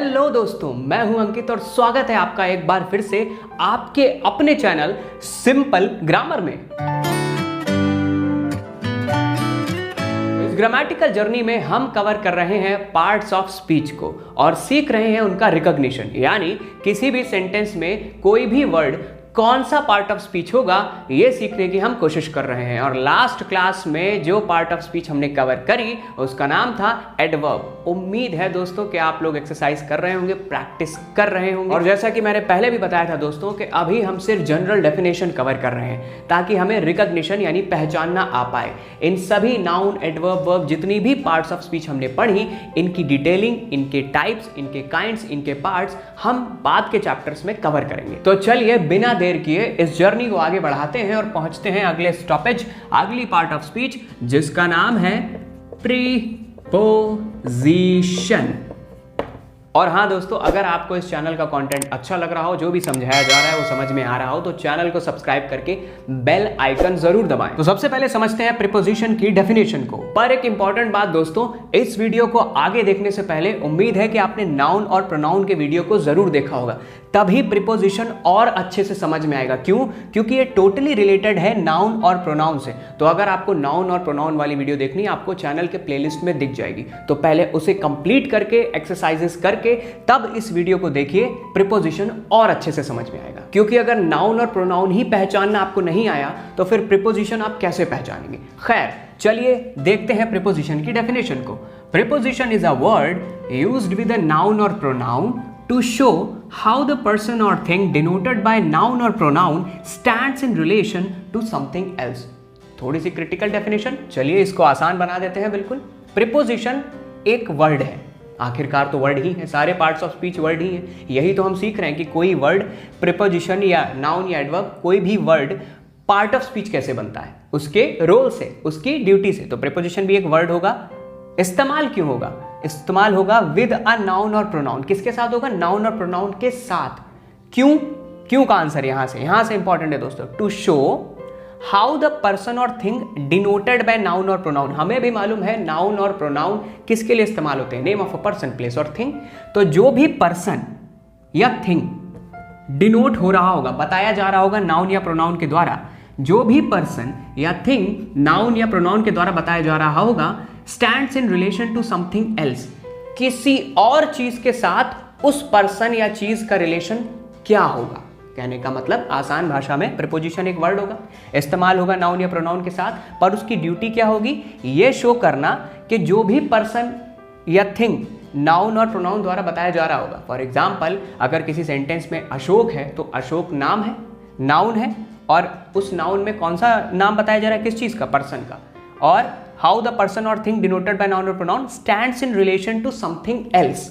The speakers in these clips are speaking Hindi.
हेलो दोस्तों, मैं हूं अंकित और स्वागत है आपका एक बार फिर से आपके अपने चैनल सिंपल ग्रामर में। इस ग्रामेटिकल जर्नी में हम कवर कर रहे हैं पार्ट्स ऑफ स्पीच को और सीख रहे हैं उनका रिकॉग्निशन, यानी किसी भी सेंटेंस में कोई भी वर्ड कौन सा पार्ट ऑफ स्पीच होगा ये सीखने की हम कोशिश कर रहे हैं। और लास्ट क्लास में जो पार्ट ऑफ स्पीच हमने कवर करी उसका नाम था एडवर्ब। उम्मीद है दोस्तों कि आप लोग एक्सरसाइज कर रहे होंगे, प्रैक्टिस कर रहे होंगे। और जैसा कि मैंने पहले भी बताया था दोस्तों कि अभी हम सिर्फ जनरल डेफिनेशन कवर कर रहे हैं ताकि हमें रिकॉग्निशन यानी पहचानना आ पाए। इन सभी नाउन, एडवर्ब, वर्ब जितनी भी पार्ट्स ऑफ स्पीच हमने पढ़ी, इनकी डिटेलिंग, इनके टाइप्स, इनके काइंड्स, इनके पार्ट्स हम बाद के चैप्टर्स में कवर करेंगे। तो चलिए बिना देर किए इस जर्नी को आगे बढ़ाते हैं और पहुंचते हैं अगले स्टॉपेज, अगली पार्ट ऑफ स्पीच जिसका नाम है प्रीपोजिशन। और हाँ दोस्तों, अगर आपको इस चैनल का कंटेंट अच्छा लग रहा हो, जो भी समझाया जा रहा है वो समझ में आ रहा हो, तो चैनल को सब्सक्राइब करके बेल आइकन जरूर दबाएं। तो सबसे पहले समझते हैं प्रीपोजिशन की डेफिनेशन को। पर एक इंपॉर्टेंट बात दोस्तों, इस वीडियो को आगे देखने से पहले उम्मीद है कि आपने नाउन और प्रोनाउन के वीडियो को जरूर देखा होगा, तभी प्रीपोजिशन और अच्छे से समझ में आएगा। क्यों? क्योंकि ये टोटली रिलेटेड है नाउन और प्रोनाउन से। तो अगर आपको नाउन और प्रोनाउन वाली वीडियो देखनी है, आपको चैनल के प्लेलिस्ट में दिख जाएगी, तो पहले उसे कंप्लीट करके एक्सरसाइजेस करके तब इस वीडियो को देखिए, प्रीपोजिशन और अच्छे से समझ में आएगा। क्योंकि अगर नाउन और प्रोनाउन ही पहचानना आपको नहीं आया तो फिर प्रीपोजिशन आप कैसे पहचानेंगे। खैर, चलिए देखते हैं प्रीपोजिशन की डेफिनेशन को। Preposition is a word used with a noun or pronoun to show how the person or thing denoted by noun or pronoun stands in relation to something else। थोड़ी सी क्रिटिकल डेफिनेशन, चलिए इसको आसान बना देते हैं। बिल्कुल, प्रीपोजिशन एक वर्ड है, आखिरकार तो वर्ड ही है, सारे पार्ट्स ऑफ स्पीच वर्ड ही है। यही तो हम सीख रहे हैं कि कोई वर्ड प्रीपोजिशन या नाउन या एडवर्ब, कोई भी वर्ड पार्ट ऑफ स्पीच कैसे बनता है, उसके रोल से, उसकी ड्यूटी से। तो प्रीपोजिशन भी एक वर्ड होगा। इस्तेमाल क्यों होगा? इस्तेमाल होगा with a noun or pronoun. किसके साथ होगा? नाउन और प्रोनाउन के साथ। क्यों का आंसर यहां से इंपॉर्टेंट है दोस्तों। To show how the person or thing denoted by noun or pronoun. हमें भी मालूम है नाउन और प्रोनाउन किसके लिए इस्तेमाल होते हैं, name of a person, place और थिंग। तो जो भी पर्सन या थिंग डिनोट हो रहा होगा, बताया जा रहा होगा नाउन या प्रोनाउन के द्वारा, जो भी पर्सन या थिंग नाउन या प्रोनाउन के द्वारा बताया जा रहा होगा, stands in relation to something else. किसी और चीज के साथ उस पर्सन या चीज का रिलेशन क्या होगा, कहने का मतलब आसान भाषा में प्रीपोजिशन एक वर्ड होगा, इस्तेमाल होगा नाउन या प्रोनाउन के साथ, पर उसकी ड्यूटी क्या होगी, ये शो करना कि जो भी पर्सन या थिंग नाउन और प्रोनाउन द्वारा बताया जा रहा होगा। फॉर एग्जाम्पल, अगर किसी सेंटेंस में अशोक है तो अशोक नाम है, नाउन है, और उस नाउन में कौन सा नाम बताया जा रहा है, किस चीज का, पर्सन का। और how the person or thing denoted by noun or pronoun stands in relation to something else.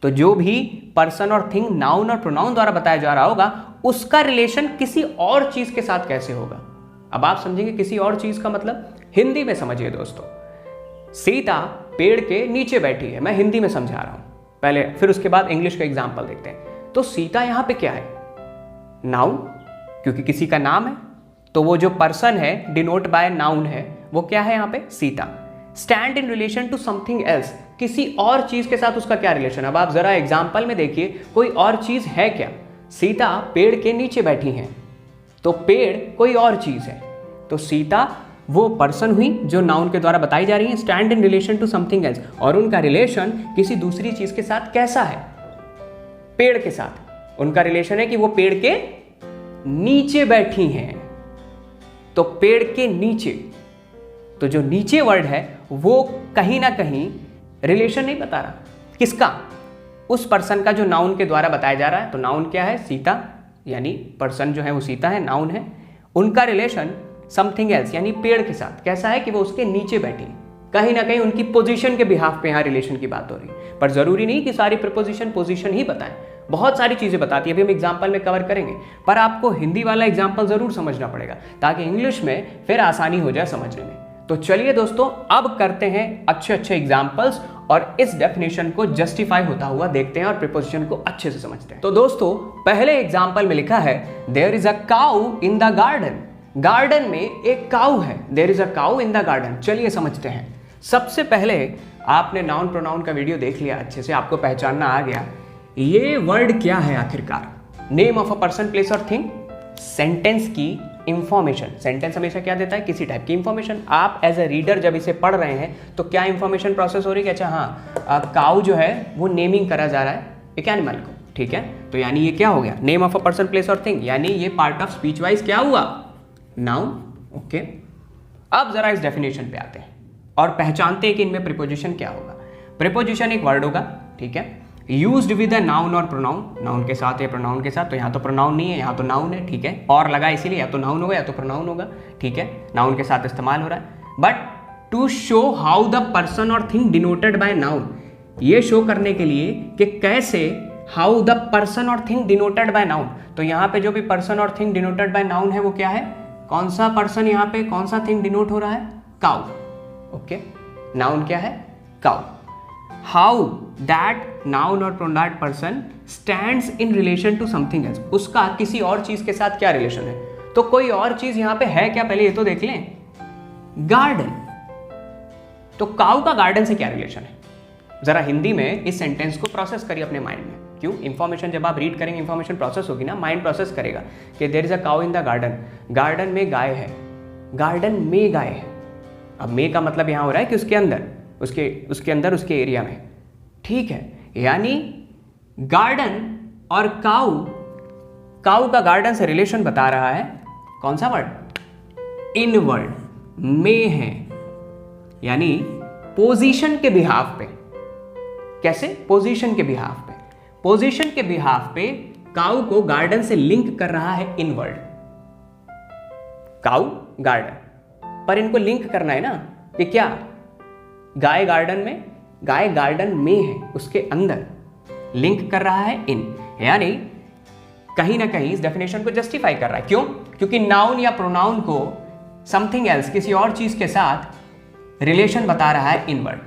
तो जो भी person or thing noun or pronoun द्वारा बताया जा रहा होगा, उसका रिलेशन किसी और चीज के साथ कैसे होगा। अब आप समझेंगे किसी और चीज का मतलब, हिंदी में समझिए दोस्तों। सीता पेड़ के नीचे बैठी है, मैं हिंदी में समझा रहा हूं पहले, फिर उसके बाद इंग्लिश का एग्जाम्पल देखते हैं। तो सीता यहां पे क्या है, नाउन, क्योंकि किसी का नाम है, तो वो जो पर्सन है डिनोट बाय नाउन है, वो क्या है यहाँ पे, Sita. Stand in relation to something else, किसी और चीज के साथ उसका क्या रिलेशन। अब आप जरा एग्जाम्पल में देखिए, कोई और चीज है क्या। सीता पेड़ के नीचे बैठी हैं, तो पेड़ कोई और चीज है, तो सीता वो पर्सन हुई जो नाउन के द्वारा बताई जा रही है, stand in relation to something else, और उनका रिलेशन किसी दूसरी चीज के साथ कैसा है, पेड़ के साथ। उनका रिलेशन है कि वो पेड़ के नीचे बैठी हैं, तो पेड़ के नीचे, तो जो नीचे वर्ड है वो कहीं ना कहीं रिलेशन नहीं बता रहा, किसका, उस पर्सन का जो नाउन के द्वारा बताया जा रहा है। तो नाउन क्या है, सीता, यानी पर्सन जो है वो सीता है, नाउन है। उनका रिलेशन समथिंग एल्स यानी पेड़ के साथ कैसा है कि वो उसके नीचे बैठी है। कहीं ना कहीं उनकी पोजीशन के बिहाफ पे यहाँ रिलेशन की बात हो रही है। पर जरूरी नहीं कि सारी प्रीपोजिशन पोजीशन ही बताएं, बहुत सारी चीजें बताती है, अभी हम एग्जाम्पल में कवर करेंगे। पर आपको हिंदी वाला एग्जाम्पल जरूर समझना पड़ेगा ताकि इंग्लिश में फिर आसानी हो जाए समझने में। तो चलिए दोस्तों, अब करते हैं अच्छे अच्छे एग्जाम्पल्स और इस डेफिनेशन को जस्टिफाई होता हुआ देखते हैं और प्रीपोजिशन को अच्छे से समझते हैं। तो दोस्तों, पहले एग्जाम्पल में लिखा है there is a cow in the garden. Garden में एक काऊ है, there is a cow in the garden. चलिए समझते हैं। सबसे पहले आपने नाउन प्रोनाउन का वीडियो देख लिया, अच्छे से आपको पहचानना आ गया ये वर्ड क्या है आखिरकार। Name of a person, place और थिंग, सेंटेंस की इंफॉर्मेशन। सेंटेंस हमेशा क्या देता है, किसी टाइप की इंफॉर्मेशन। आप एज ए रीडर जब इसे पढ़ रहे हैं तो क्या इंफॉर्मेशन प्रोसेस हो रही है, अच्छा हाँ काऊ जो है वो नेमिंग करा जा रहा है एक एनिमल को, ठीक है। तो यानी ये क्या हो गया, name of a person, place और थिंग, यानी ये पार्ट ऑफ स्पीच वाइज क्या हुआ, नाउन, ओके। अब जरा इस डेफिनेशन पे आते हैं और पहचानते हैं कि इनमें प्रीपोजिशन क्या होगा। प्रीपोजिशन एक वर्ड होगा, ठीक है, used with a noun or pronoun, noun के साथ या प्रोनाउन के साथ। तो यहाँ तो प्रोनाउन नहीं है, यहाँ तो नाउन है, ठीक है, और लगा इसीलिए या तो नाउन होगा या तो प्रोनाउन होगा, ठीक है, नाउन के साथ इस्तेमाल हो रहा है। But to show how the person or thing denoted by noun, ये शो करने के लिए कि कैसे, how the person or thing denoted by noun. तो यहाँ पे जो भी person or thing denoted by noun है वो क्या है, कौन सा पर्सन यहाँ पे कौन सा थिंग डिनोट हो रहा है, काउ, ओके, नाउन क्या है, cow. How that noun or pronoun person stands in relation to something else, उसका किसी और चीज के साथ क्या रिलेशन है। तो कोई और चीज यहां पे है क्या, पहले ये तो देख लें, गार्डन। तो काउ का गार्डन से क्या रिलेशन है, जरा हिंदी में इस सेंटेंस को प्रोसेस करिए अपने माइंड में। क्यों, इंफॉर्मेशन जब आप रीड करेंगे इंफॉर्मेशन प्रोसेस होगी ना, माइंड प्रोसेस करेगा कि there is a cow in the garden, garden में गाय है, गार्डन में गाय है। अब में का मतलब यहां हो रहा है कि उसके अंदर, उसके अंदर, उसके एरिया में, ठीक है। यानी गार्डन और काउ, काउ का गार्डन से रिलेशन बता रहा है कौन सा वर्ड, इन वर्ड, में है, यानी पोजीशन के बिहाफ पे। कैसे, पोजीशन के बिहाफ पे, पोजीशन के बिहाफ पे काउ को गार्डन से लिंक कर रहा है इन वर्ड, काउ गार्डन। पर इनको लिंक करना है ना कि क्या, गाय गार्डन में, गाय गार्डन में है, उसके अंदर, लिंक कर रहा है इन, यानी कहीं ना कहीं इस डेफिनेशन को जस्टिफाई कर रहा है। क्यों, क्योंकि नाउन या प्रोनाउन को समथिंग एल्स, किसी और चीज के साथ रिलेशन बता रहा है इन वर्ड,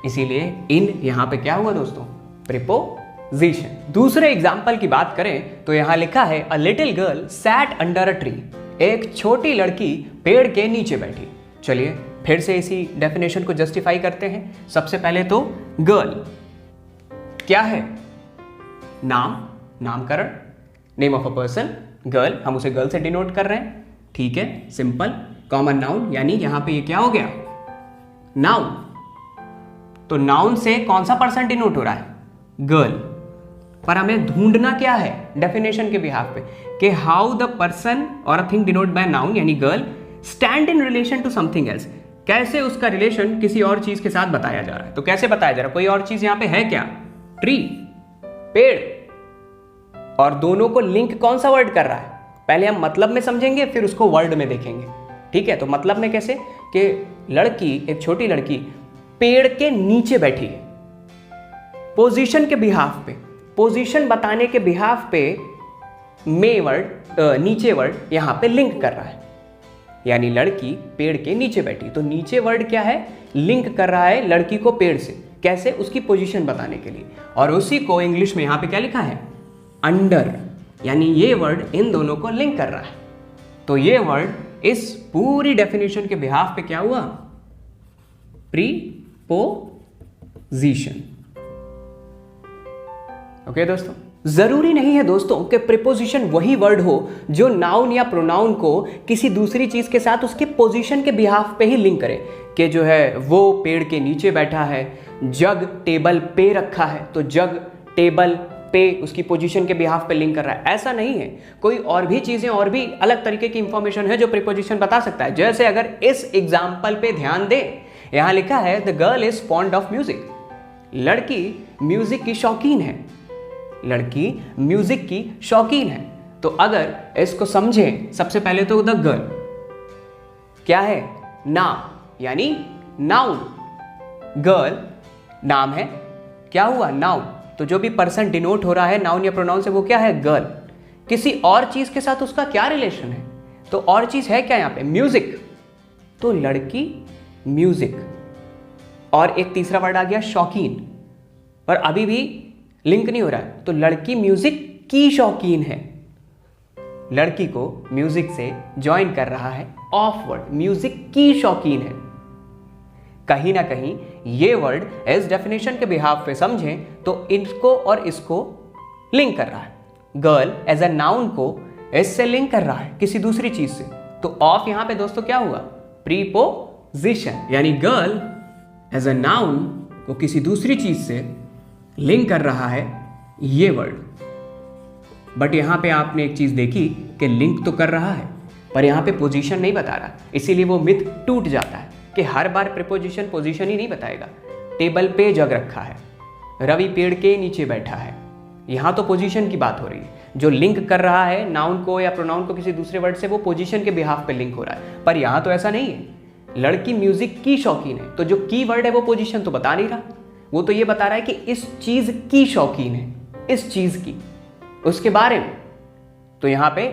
इसीलिए इन यहां पे क्या हुआ दोस्तों, प्रीपोजिशन। दूसरे एग्जाम्पल की बात करें तो यहां लिखा है a little girl sat under a tree, एक छोटी लड़की पेड़ के नीचे बैठी। चलिए फिर से इसी डेफिनेशन को जस्टिफाई करते हैं। सबसे पहले तो गर्ल क्या है, नाम, नामकरण, name of a person, girl, हम उसे गर्ल से डिनोट कर रहे हैं, ठीक है, सिंपल, कॉमन नाउन, यानी यहां पे ये क्या हो गया, नाउन। तो नाउन से कौन सा पर्सन डिनोट हो रहा है, गर्ल। पर हमें ढूंढना क्या है डेफिनेशन के बिहाफ पे कि हाउ द पर्सन और a thing denote by noun यानी girl stand in relation to something else, कैसे उसका रिलेशन किसी और चीज के साथ बताया जा रहा है। तो कैसे बताया जा रहा है, कोई और चीज यहां पे है क्या, ट्री, पेड़, और दोनों को लिंक कौन सा वर्ड कर रहा है, पहले हम मतलब में समझेंगे फिर उसको वर्ड में देखेंगे, ठीक है। तो मतलब में कैसे कि लड़की, एक छोटी लड़की पेड़ के नीचे बैठी है, पोजीशन के बिहाफ पे, पोजीशन बताने के बिहाफ पे में वर्ड, नीचे वर्ड यहां पे लिंक कर रहा है, यानी लड़की पेड़ के नीचे बैठी। तो नीचे वर्ड क्या है, लिंक कर रहा है लड़की को पेड़ से, कैसे, उसकी पोजीशन बताने के लिए। और उसी को इंग्लिश में यहां पे क्या लिखा है, अंडर, यानी ये वर्ड इन दोनों को लिंक कर रहा है। तो ये वर्ड इस पूरी डेफिनेशन के बिहाफ पे क्या हुआ, प्रीपोजिशन। ओके दोस्तों, जरूरी नहीं है दोस्तों कि प्रीपोजिशन वही वर्ड हो जो नाउन या प्रोनाउन को किसी दूसरी चीज के साथ उसके पोजीशन के बिहाफ पे ही लिंक करे, कि जो है वो पेड़ के नीचे बैठा है, जग टेबल पे रखा है, तो जग टेबल पे उसकी पोजीशन के बिहाफ पे लिंक कर रहा है, ऐसा नहीं है। कोई और भी चीजें, और भी अलग तरीके की इंफॉर्मेशन है जो प्रीपोजिशन बता सकता है। जैसे अगर इस एग्जाम्पल पे ध्यान दें, यहां लिखा है the girl is fond of music, लड़की म्यूजिक की शौकीन है, लड़की म्यूजिक की शौकीन है। तो अगर इसको समझें, सबसे पहले तो द गर्ल क्या है, नाम, यानी नाउन, गर्ल नाम है, क्या हुआ, नाउन। तो जो भी पर्सन डिनोट हो रहा है नाउन या प्रोनाउन से वो क्या है, गर्ल। किसी और चीज के साथ उसका क्या रिलेशन है, तो और चीज है क्या यहां पे, म्यूजिक। तो लड़की म्यूजिक, और एक तीसरा वर्ड आ गया शौकीन, पर अभी भी लिंक नहीं हो रहा है। तो लड़की म्यूजिक की शौकीन है, लड़की को म्यूजिक से ज्वाइन कर रहा है ऑफ वर्ड, म्यूजिक की शौकीन है। कहीं ना कहीं ये वर्ड इस डेफिनेशन के बिहाफ पे समझें तो इनको और इसको लिंक कर रहा है। गर्ल एज अ नाउन को इससे लिंक कर रहा है किसी दूसरी चीज से। तो ऑफ यहां पे दोस्तों क्या हुआ? प्रीपोजिशन, यानी गर्ल एज अ नाउन को किसी दूसरी चीज से लिंक कर रहा है ये वर्ड। बट यहां पे आपने एक चीज देखी कि लिंक तो कर रहा है पर यहां पे पोजीशन नहीं बता रहा, इसीलिए वो मिथ टूट जाता है कि हर बार प्रीपोजिशन पोजीशन ही नहीं बताएगा। टेबल पे जग रखा है, रवि पेड़ के नीचे बैठा है, यहां तो पोजीशन की बात हो रही है। जो लिंक कर रहा है नाउन को या प्रोनाउन को किसी दूसरे वर्ड से, वो पोजीशन के बिहाफ पे लिंक हो रहा है। पर यहां तो ऐसा नहीं है। लड़की म्यूजिक की शौकीन है, तो जो की वर्ड है वो पोजीशन तो बता नहीं रहा, वो तो ये बता रहा है कि इस चीज की शौकीन है, इस चीज की, उसके बारे में। तो यहां पे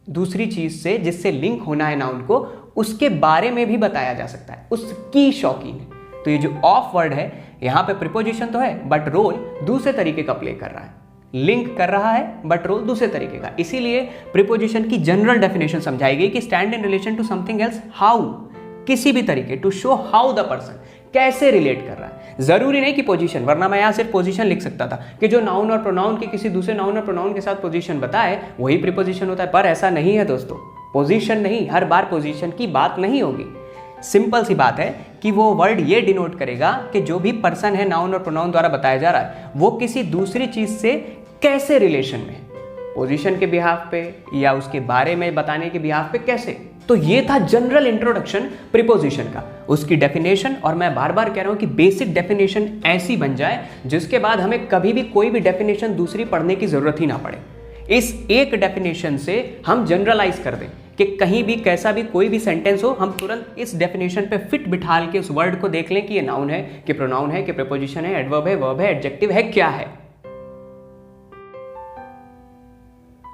दूसरी चीज से जिससे लिंक होना है नाउन को, उसके बारे में भी बताया जा सकता है, उसकी शौकीन है। तो ये जो ऑफ वर्ड है यहां पे प्रीपोजिशन तो है बट रोल दूसरे तरीके का प्ले कर रहा है, लिंक कर रहा है बट रोल दूसरे तरीके का। इसीलिए प्रीपोजिशन की जनरल डेफिनेशन समझाई गई कि stand in relation to something else, how, किसी भी तरीके, to show how the person, कैसे रिलेट कर रहा है। जरूरी नहीं कि पोजीशन, वरना मैं यहां सिर्फ पोजीशन लिख सकता था कि जो नाउन और प्रोनाउन की किसी दूसरे नाउन और प्रोनाउन के साथ पोजीशन बताए वही प्रीपोजिशन होता है। पर ऐसा नहीं है दोस्तों, पोजीशन नहीं, हर बार पोजीशन की बात नहीं होगी। सिंपल सी बात है कि वो वर्ड ये डिनोट करेगा कि जो भी पर्सन है नाउन और प्रोनाउन द्वारा बताया जा रहा है वो किसी दूसरी चीज से कैसे रिलेशन में, पोजीशन के बिहाफ पे या उसके बारे में बताने के बिहाफ पे कैसे। तो ये था जनरल इंट्रोडक्शन प्रीपोजिशन का, उसकी डेफिनेशन। और मैं बार बार कह रहा हूं कि बेसिक डेफिनेशन ऐसी बन जाए जिसके बाद हमें कभी भी कोई भी डेफिनेशन दूसरी पढ़ने की जरूरत ही ना पड़े। इस एक डेफिनेशन से हम जनरलाइज कर दें कि कहीं भी कैसा भी कोई भी सेंटेंस हो, हम तुरंत इस डेफिनेशन पे फिट बिठाल के उस वर्ड को देख लें कि ये नाउन है, कि प्रोनाउन है, कि प्रीपोजिशन है, एडवर्ब है, वर्ब है, एडजेक्टिव है, क्या है।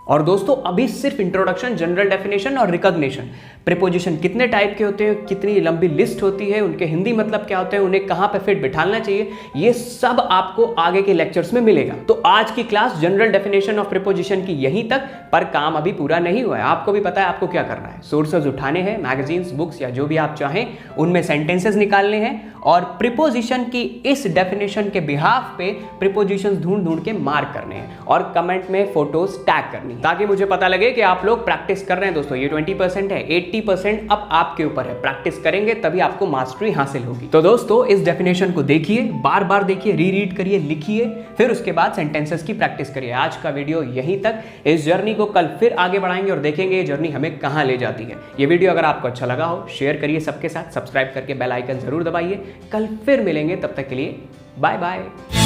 और दोस्तों अभी सिर्फ इंट्रोडक्शन, जनरल डेफिनेशन और रिकॉग्निशन। प्रीपोजिशन कितने टाइप के होते हैं, कितनी लंबी लिस्ट होती है, उनके हिंदी मतलब क्या होते हैं, उन्हें कहां पे फिट बिठालना चाहिए, ये सब आपको आगे के लेक्चर्स में मिलेगा। तो आज की class general definition of preposition की यहीं तक, पर काम अभी पूरा नहीं हुआ है। आपको भी पता है आपको क्या करना है, सोर्सेज उठाने हैं, मैगजीन्स, बुक्स या जो भी आप चाहें, उनमें सेंटेंसेस निकालने हैं और प्रीपोजिशन की इस डेफिनेशन के बिहाफ पे प्रीपोजिशंस ढूंढ ढूंढ के मार्क करने हैं और कमेंट में फोटोज टैग करनी है, ताकि मुझे पता लगे कि आप लोग प्रैक्टिस कर रहे हैं। दोस्तों ये 20% है, 80% अब आपके ऊपर है। प्रैक्टिस करेंगे तभी आपको मास्टरी हासिल होगी। तो दोस्तों इस डेफिनेशन को देखिए, बार बार देखिए, रीरीड करिए, लिखिए, फिर उसके बाद सेंटेंसेस की प्रैक्टिस करिए। आज का वीडियो यहीं तक। इस जर्नी को कल फिर आगे बढ़ाएंगे और देखेंगे ये जर्नी हमें कहां ले जाती है। ये वीडियो अगर आपको अच्छा लगा हो शेयर करिए सबके साथ, सब्सक्राइब करके बेल आइकन जरूर दबाइए। कल फिर मिलेंगे, तब तक के लिए बाय बाय।